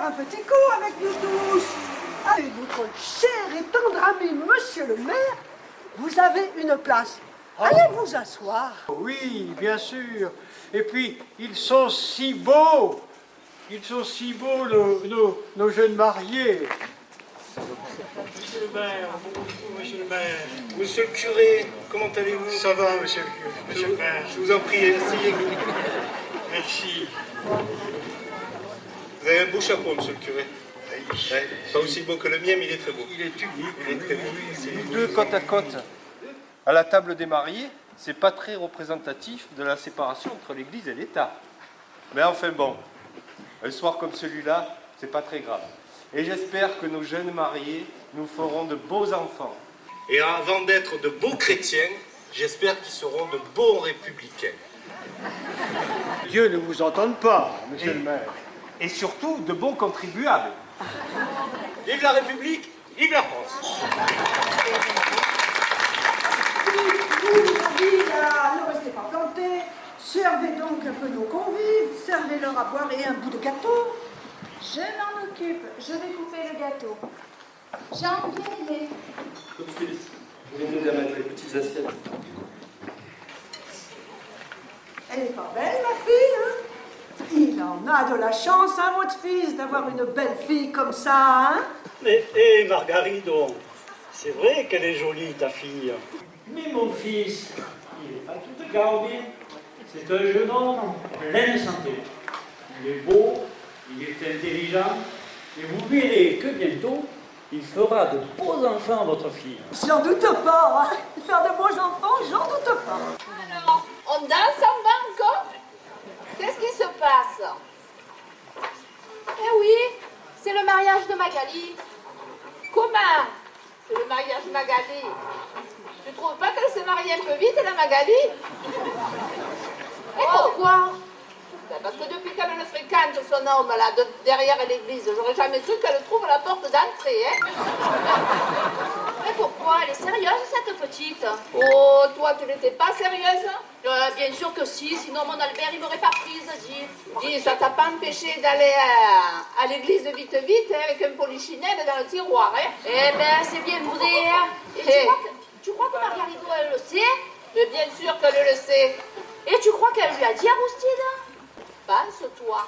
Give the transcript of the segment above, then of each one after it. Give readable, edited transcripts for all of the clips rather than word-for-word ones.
un petit coup avec nous tous. Avec votre cher et tendre ami, monsieur le maire, vous avez une place. Allez vous asseoir. Oui, bien sûr. Et puis, ils sont si beaux. Ils sont si beaux, nos jeunes mariés. Monsieur le maire, bonjour, monsieur le maire. Monsieur le curé, comment allez-vous? Ça va, monsieur le curé. Monsieur le maire, je vous en prie, asseyez-vous. Merci. Vous avez un beau chapeau, monsieur le curé. Ouais, pas aussi beau que le mien, mais il est très beau. Il est unique. Il est très beau. Nous deux côte à côte à la table des mariés, c'est pas très représentatif de la séparation entre l'Église et l'État. Mais enfin bon, un soir comme celui-là, c'est pas très grave. Et j'espère que nos jeunes mariés nous feront de beaux enfants. Et avant d'être de beaux chrétiens, j'espère qu'ils seront de bons républicains. Dieu ne vous entende pas, monsieur le maire. Et surtout de bons contribuables. Vive la République, vive la France. Oui, là, ne restez pas plantés. Servez donc un peu nos convives, servez-leur à boire et un bout de gâteau. Je m'en occupe, je vais couper le gâteau. Jean, viens aider. Tout de suite, vous venez de mettre les petites assiettes. Elle est pas belle, ma fille, hein? Il en a de la chance, hein, votre fils, d'avoir une belle fille comme ça, hein? Mais, Margarito, c'est vrai qu'elle est jolie, ta fille. Mais mon fils, il n'est pas tout gardé. C'est un jeune homme plein de santé. Il est beau, il est intelligent, et vous verrez que bientôt, il fera de beaux enfants à votre fille. J'en doute pas, hein? Faire de beaux enfants, j'en doute pas. Alors, on danse en bas encore? Magali. Comment? C'est le mariage Magali. Tu trouves pas qu'elle s'est mariée un peu vite, la Magali? Et pourquoi? Ben parce que depuis qu'elle le fréquente, son homme, là, derrière l'église, j'aurais jamais cru qu'elle trouve la porte d'entrée, hein. Mais pourquoi? Elle est sérieuse, cette petite? Oh, toi, tu n'étais pas sérieuse? Bien sûr que si, sinon mon Albert, il m'aurait pas prise, dis. Dis, ça t'a pas empêché d'aller à l'église vite, hein, avec un polichinelle dans le tiroir, hein? Eh ben, c'est bien vrai, hein. Et Eh. tu crois que Margarito, elle le sait? Mais bien sûr qu'elle le sait. Et tu crois qu'elle lui a dit à Roustide? Pense-toi.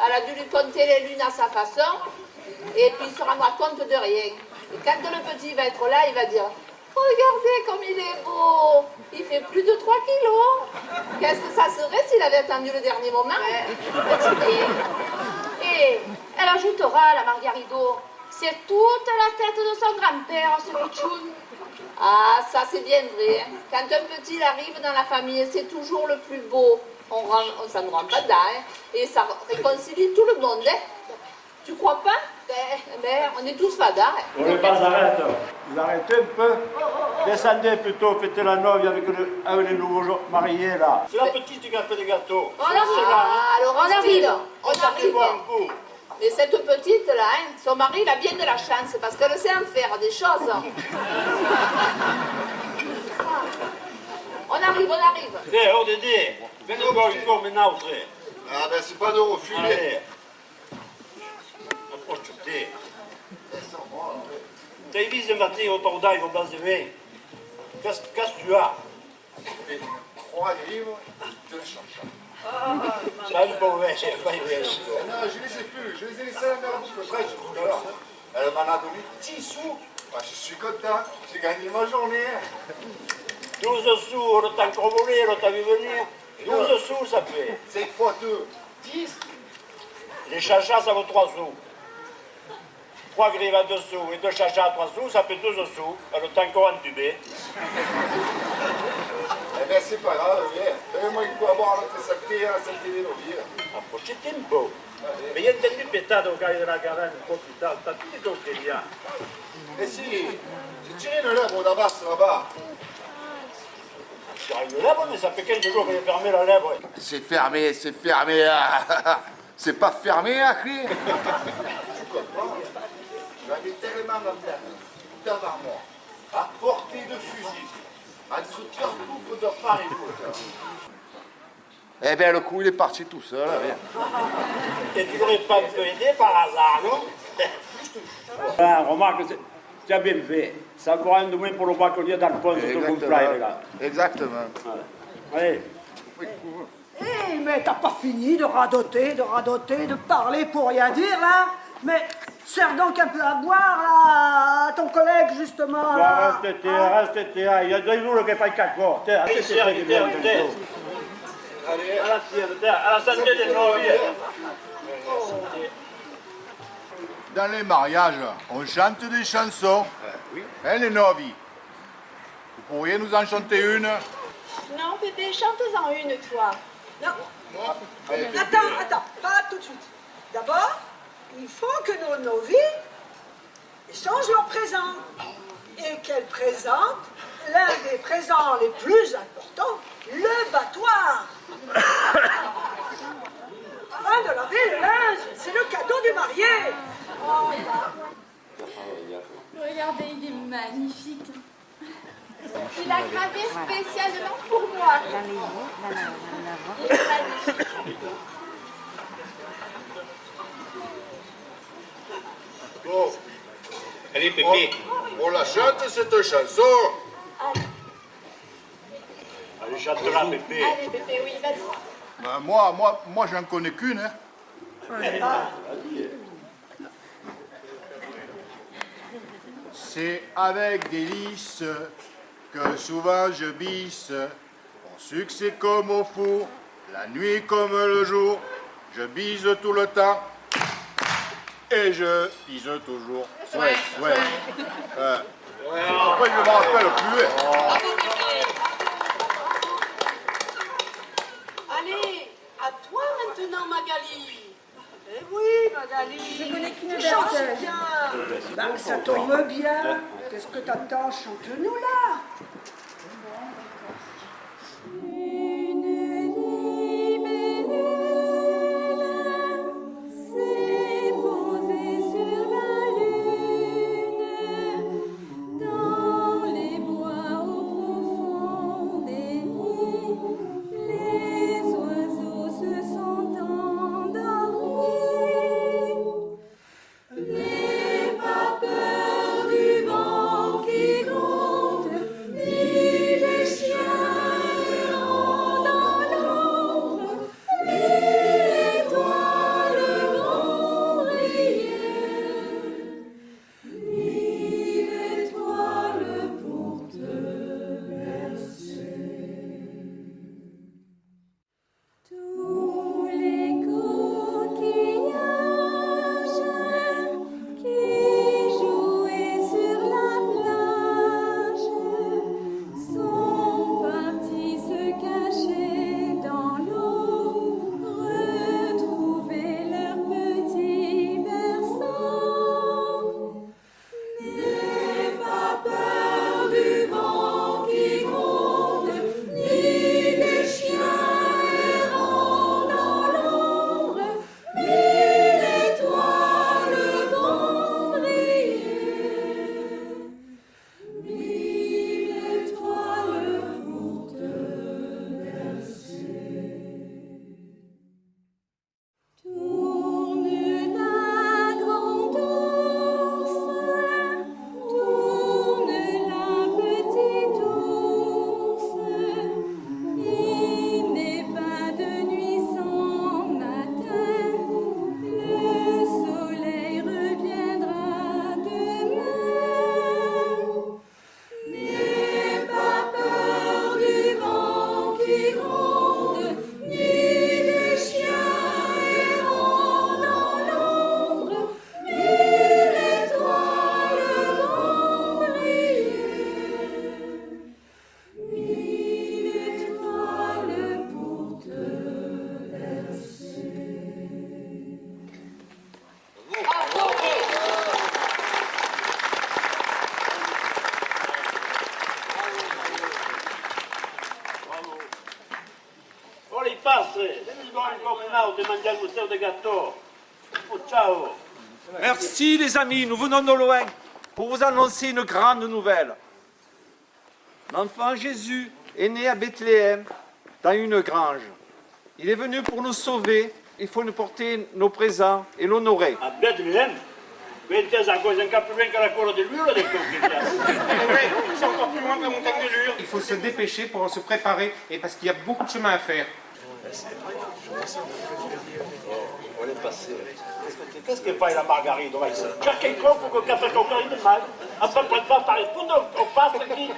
Elle a dû lui compter les lunes à sa façon, et puis il se rendra compte de rien. Et quand le petit va être là, il va dire « Regardez comme il est beau, il fait plus de 3 kilos. » Qu'est-ce que ça serait s'il avait attendu le dernier moment? Et elle ajoutera, la Margarito, c'est toute la tête de son grand-père, ce pitchoun. Ah, ça c'est bien vrai. Hein. Quand un petit arrive dans la famille, c'est toujours le plus beau. Ça ne rend pas dedans, hein. Et ça réconcilie tout le monde. Hein. Tu crois pas? Ben, on est tous fadas. Hein. On les pas arrête. Vous arrêtez un peu. Descendez plutôt, fêtez la novie avec les nouveaux mariés là. C'est la petite qui a fait les gâteaux. On arrive. Alors on arrive. On arrive. Un coup. Mais cette petite-là, hein, son mari, il a bien de la chance parce qu'elle sait en faire des choses. On arrive, on arrive. Eh, oh Dédé, viens nous voir une fois maintenant, frère. Ah ben c'est pas de refuser. Allez. Approche-toi. T'as vu ce matin au Tordaille au bas de vin? Qu'est-ce que tu as? 3 livres de chacha. Ça a une mauvaise, c'est pas une mauvaise. Non, je les ai plus, je les ai laissés à la mère bouffe fraîche tout à l'heure. Elle m'en a donné 10 sous. Ah, je suis content, j'ai gagné ma journée. 12 sous, le temps qu'on volait, le temps vu venir. 12 sous, ça fait. 5 fois 2, 10. Les chachas, ça vaut 3 sous. 3 grives à 2 sous et 2 chachas à 3 sous, ça fait 12 sous. Le temps qu'on entubé. Eh ben c'est pas grave, viens. Moi, il faut avoir notre sacré à Saint-Élie-Loville. Approchez-te un peu. Mais il y a entendu pétard au gars de la garenne un peu plus tard. T'as tout dit donc, Elia. Eh si, j'ai tiré une lèvre d'avance là-bas. Tu arrives là, mais ça fait 15 jours qu'elle est fermée la lèvre. C'est fermé, c'est fermé. C'est pas fermé à clé. Tu comprends? J'en ai tellement à faire devant moi, à portée de fusil, à se faire bouffe de part et d'autre. Eh bien, le coup, il est parti tout seul. Viens. Et tu n'aurais pas pu aider par hasard, non? Ah, remarque, tu as bien fait. C'est encore un de moins pour le bacolier dans le pont sur le Goulfly, les gars. Exactement. Allez. Eh, mais t'as pas fini de radoter, de parler pour rien dire, là? Mais sers donc un peu à boire, là, à ton collègue, justement, là. Reste terre. Il y a 2 jours qu'il n'y a pas de 4 jours. Terre. Allez. À la tienne, terre. À la santé des noviers. Dans les mariages, on chante des chansons. Oui. Hein, les novies? Vous pourriez nous en chanter une? Non, Pépé, chante-en une, toi. Non. Moi? Attends, pas tout de suite. D'abord, il faut que nos novices échangent leurs présents. Et qu'elles présentent l'un des présents les plus importants, le battoir. Afin de laver le linge, c'est le cadeau du marié. Oh, Regardez, il est magnifique. Il a gravé spécialement pour moi. Il est magnifique. Bon. Allez, Pépé. On la chante, cette chanson. Allez, chante-la, Pépé. Allez, Pépé, oui, vas-y. Ben, moi j'en connais qu'une. Hein. C'est avec délice que souvent je bisse. Mon succès comme au four, la nuit comme le jour. Je bise tout le temps et je bise toujours. Ouais. Pourquoi je ne me rappelle plus? Allez, à toi maintenant, Magali. Eh oui, Magali. Je connais qu'une Tu chantes berceuse. bien. Bah, ça tombe bien. Qu'est-ce que t'attends? Chante-nous là. S'est posée sur la lune, dans les bois au profond des nids, les oiseaux se sont endormis. N'aie pas peur du vent qui gronde, ni des chiens errants dans l'ombre, ni l'étoile vont briller, ni l'étoile pour te bercer. Tous les coquillages qui jouaient sur la plage sont partis se cacher dans l'eau, retrouver leur petit berceau. N'aie pas peur du vent qui gronde, ni des chiens errants dans l'ombre, ni l'étoile vont briller, ni l'étoile pour te bercer. Tourne la grande ours, tourne la petite ours, il n'est pas de nuit sans matin, le soleil reviendra demain. N'aie pas peur du vent qui gronde, ni des chiens errants dans l'ombre, ni l'étoile vont briller, ni l'étoile pour te bercer. Oh, les passes, venez encore maintenant, demandez à vous de gâteau. Oh, ciao. Merci les amis, nous venons de loin pour vous annoncer une grande nouvelle. L'enfant Jésus est né à Bethléem dans une grange. Il est venu pour nous sauver, il faut nous porter nos présents et l'honorer. A Bethlehem, questa è la cosa in capo che la cola dell'ulo del C'est encore plus loin que la montagne de Lure. Il faut se dépêcher pour se préparer et parce qu'il y a beaucoup de chemin à faire. On est passé. Qu'est-ce che fai la margarita? Cerca il corpo col caffè con il male. A poi puoi fare tutto o pasta qui.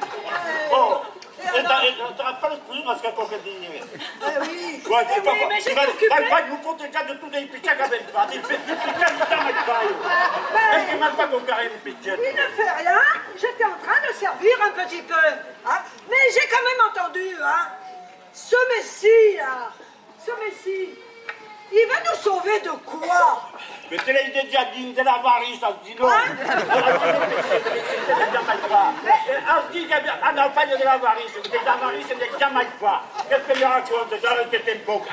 Oh, e t'as pas l'esprit parce qu'il faut que tu dises. Oui. Ouais, Eh oui, mais j'ai occupé. Vai, nous proteggiamo di tutti i piccoli che vengono. I piccoli che stanno al paio. Est-ce qu'il m'a pas comparé les piccoli? Il ne fait rien, j'étais en train de servir un petit peu. Hein. Mais j'ai quand même entendu, hein, ce Messie, là, ce Messie, il va nous sauver de quoi? Mais te l'hai déjà dit, c'est l'avarice, ça se dit non. On dit qu'on a pas de l'avarice, mais l'avarice n'est jamais pas. Qu'est-ce que je raconte dans cette époque?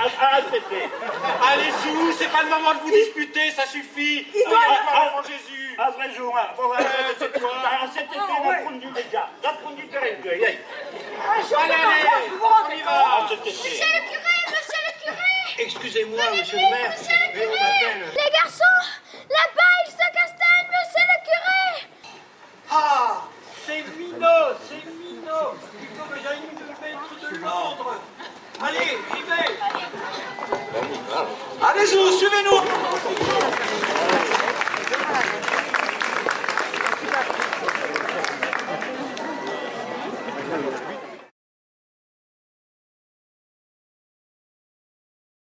Allez-y, c'est pas le moment de vous disputer, ça suffit. Il doit l'enfant Jésus. À vrai jour, c'est toi. Cet été, on a fondu déjà. On a fondu de l'engueil. Un jour de vacances, vous vous rendez compte? Monsieur le curé, monsieur le curé! Excusez-moi, monsieur le maire. Mais on m'appelle. Les garçons,